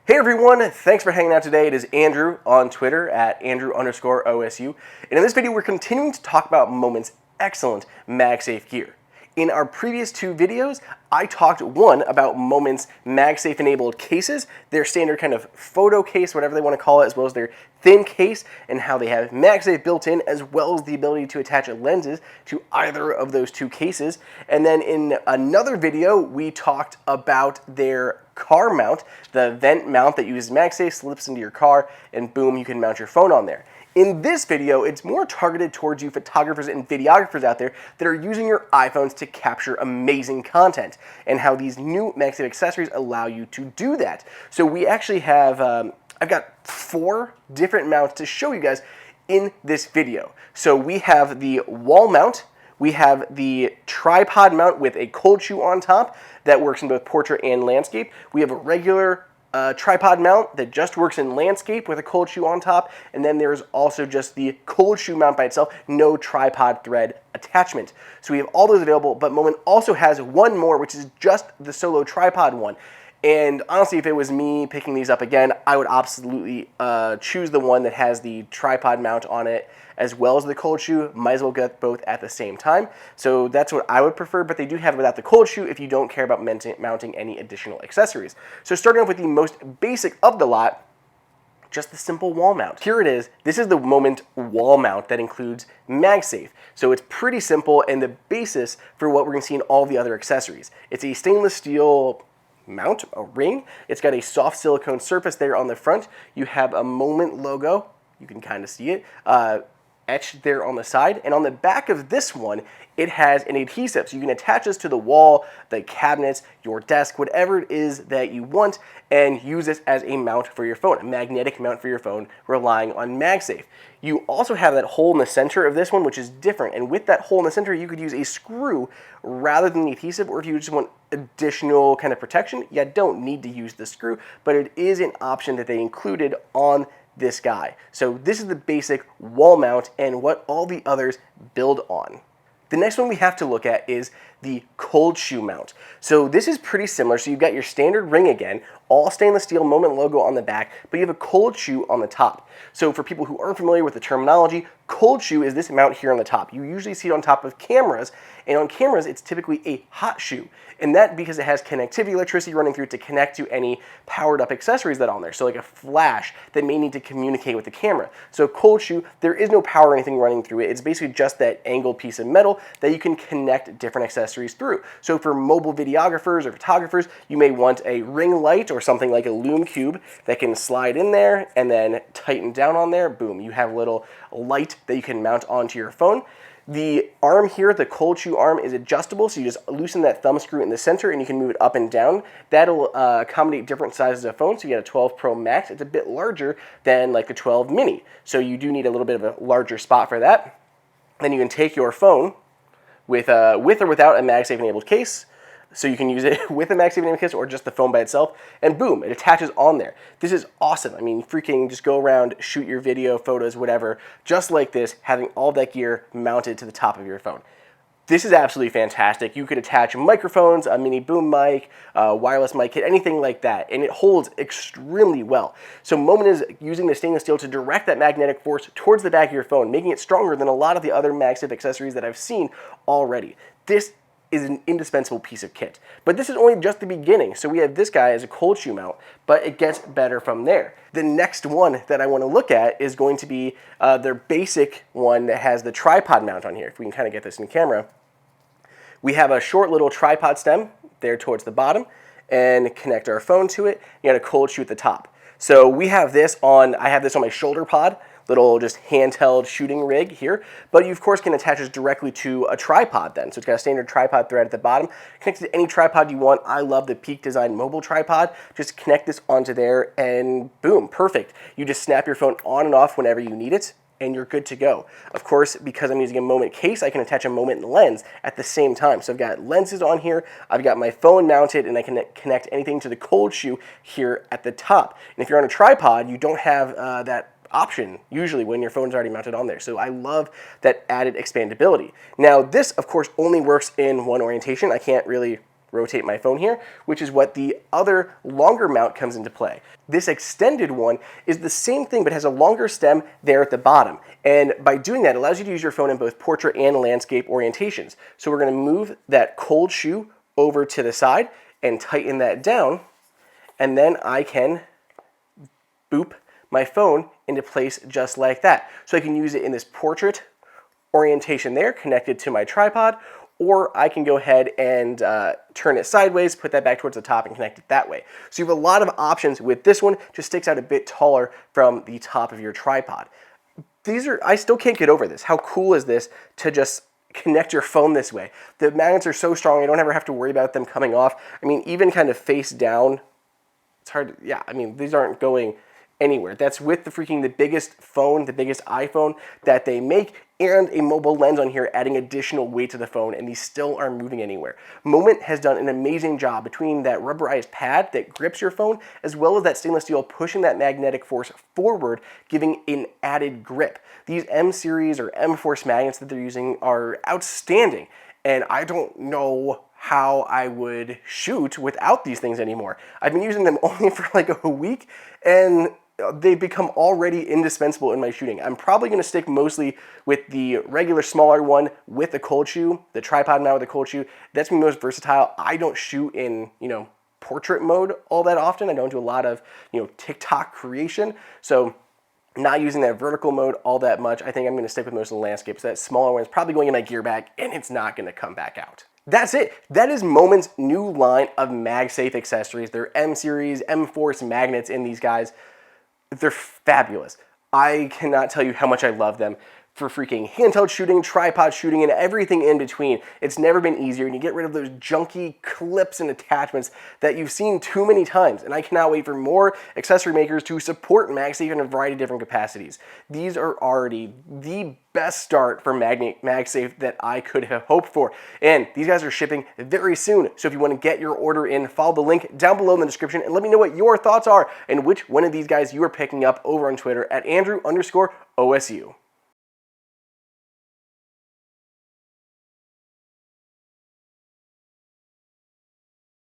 Hey everyone, thanks for hanging out today. It is Andrew on Twitter at Andrew_OSU. And in this video, we're continuing to talk about Moment's excellent MagSafe gear. In our previous two videos, I talked about Moment's MagSafe enabled cases, their standard kind of photo case, whatever they want to call it, as well as their thin case, and how they have MagSafe built in, as well as the ability to attach lenses to either of those two cases. And then in another video, we talked about their car mount, the vent mount that uses MagSafe, slips into your car, and boom, you can mount your phone on there. In this video, it's more targeted towards you photographers and videographers out there that are using your iPhones to capture amazing content, and how these new MagSafe accessories allow you to do that. So we actually have, I've got 4 different mounts to show you guys in this video. So we have the wall mount, we have the tripod mount with a cold shoe on top that works in both portrait and landscape. We have a regular tripod mount that just works in landscape with a cold shoe on top, and then there's also just the cold shoe mount by itself, no tripod thread attachment. So we have all those available, but Moment also has one more, which is just the solo tripod one. And honestly, if it was me picking these up again, I would absolutely choose the one that has the tripod mount on it as well as the cold shoe. Might as well get both at the same time. So that's what I would prefer, but they do have it without the cold shoe if you don't care about mounting any additional accessories. So starting off with the most basic of the lot, just the simple wall mount. Here it is. This is the Moment wall mount that includes MagSafe. So it's pretty simple and the basis for what we're going to see in all the other accessories. It's a stainless steel mount, a ring. It's got a soft silicone surface there on the front. You have a Moment logo. You can kind of see it etched there on the side. And on the back of this one, it has an adhesive. So you can attach this to the wall, the cabinets, your desk, whatever it is that you want, and use this as a mount for your phone, a magnetic mount for your phone, relying on MagSafe. You also have that hole in the center of this one, which is different. And with that hole in the center, you could use a screw rather than the adhesive, or if you just want additional kind of protection, you don't need to use the screw, but it is an option that they included on this guy. So this is the basic wall mount and what all the others build on. The next one we have to look at is the cold shoe mount. So this is pretty similar. So you've got your standard ring again, all stainless steel Moment logo on the back, but you have a cold shoe on the top. So for people who aren't familiar with the terminology, cold shoe is this mount here on the top. You usually see it on top of cameras, and on cameras it's typically a hot shoe. And that because it has connectivity electricity running through it to connect to any powered up accessories that are on there. So like a flash that may need to communicate with the camera. So cold shoe, there is no power or anything running through it. It's basically just that angled piece of metal that you can connect different accessories through. So for mobile videographers or photographers, you may want a ring light or something like a Lume Cube that can slide in there and then tighten down on there. Boom, you have a little light that you can mount onto your phone. The arm here, the cold shoe arm, is adjustable, so you just loosen that thumb screw in the center and you can move it up and down. That'll accommodate different sizes of phones. So you got a 12 Pro Max. It's a bit larger than like the 12 Mini, so you do need a little bit of a larger spot for that. Then you can take your phone with or without a MagSafe enabled case. So you can use it with a MagSafe enabled case or just the phone by itself, and boom, it attaches on there. This is awesome. I mean, freaking just go around, shoot your video, photos, whatever, just like this, having all that gear mounted to the top of your phone. This is absolutely fantastic. You could attach microphones, a mini boom mic, wireless mic kit, anything like that, and it holds extremely well. So Moment is using the stainless steel to direct that magnetic force towards the back of your phone, making it stronger than a lot of the other MagSafe accessories that I've seen already. This is an indispensable piece of kit. But this is only just the beginning. So we have this guy as a cold shoe mount, but it gets better from there. The next one that I want to look at is going to be their basic one that has the tripod mount on here. If we can kind of get this in camera. We have a short little tripod stem there towards the bottom and connect our phone to it. You got a cold shoe at the top. So we have this on, I have this on my shoulder pod, little just handheld shooting rig here, but you of course can attach this directly to a tripod then. So it's got a standard tripod thread at the bottom, connected to any tripod you want. I love the Peak Design mobile tripod. Just connect this onto there and boom, perfect. You just snap your phone on and off whenever you need it, and you're good to go. Of course, because I'm using a Moment case, I can attach a Moment lens at the same time. So I've got lenses on here, I've got my phone mounted, and I can connect anything to the cold shoe here at the top. And if you're on a tripod, you don't have that option usually when your phone's already mounted on there. So I love that added expandability. Now this of course only works in one orientation. I can't really rotate my phone here, which is what the other longer mount comes into play. This extended one is the same thing, but has a longer stem there at the bottom. And by doing that, it allows you to use your phone in both portrait and landscape orientations. So we're going to move that cold shoe over to the side and tighten that down, and then I can boop my phone into place just like that. So I can use it in this portrait orientation there, connected to my tripod, or I can go ahead and turn it sideways, put that back towards the top, and connect it that way. So you have a lot of options with this one. Just sticks out a bit taller from the top of your tripod. I still can't get over this. How cool is this to just connect your phone this way? The magnets are so strong, you don't ever have to worry about them coming off. I mean, even kind of face down, it's hard to, yeah, I mean, these aren't going anywhere. That's with the biggest phone, the biggest iPhone that they make, and a mobile lens on here adding additional weight to the phone, and these still aren't moving anywhere. Moment has done an amazing job between that rubberized pad that grips your phone, as well as that stainless steel pushing that magnetic force forward, giving an added grip. These M series or M Force magnets that they're using are outstanding, and I don't know how I would shoot without these things anymore. I've been using them only for like a week, and they've become already indispensable in my shooting. I'm probably going to stick mostly with the regular smaller one with the cold shoe, the tripod mount with the cold shoe. That's my most versatile. I don't shoot in, portrait mode all that often. I don't do a lot of, TikTok creation. So not using that vertical mode all that much. I think I'm going to stick with most of the landscapes. That smaller one is probably going in my gear bag, and it's not going to come back out. That's it. That is Moment's new line of MagSafe accessories. They're M series, M Force magnets in these guys. They're fabulous. I cannot tell you how much I love them for freaking handheld shooting, tripod shooting, and everything in between. It's never been easier, and you get rid of those junky clips and attachments that you've seen too many times, and I cannot wait for more accessory makers to support MagSafe in a variety of different capacities. These are already the best start for MagSafe that I could have hoped for, and these guys are shipping very soon, so if you want to get your order in, follow the link down below in the description, and let me know what your thoughts are and which one of these guys you are picking up over on Twitter at Andrew_OSU.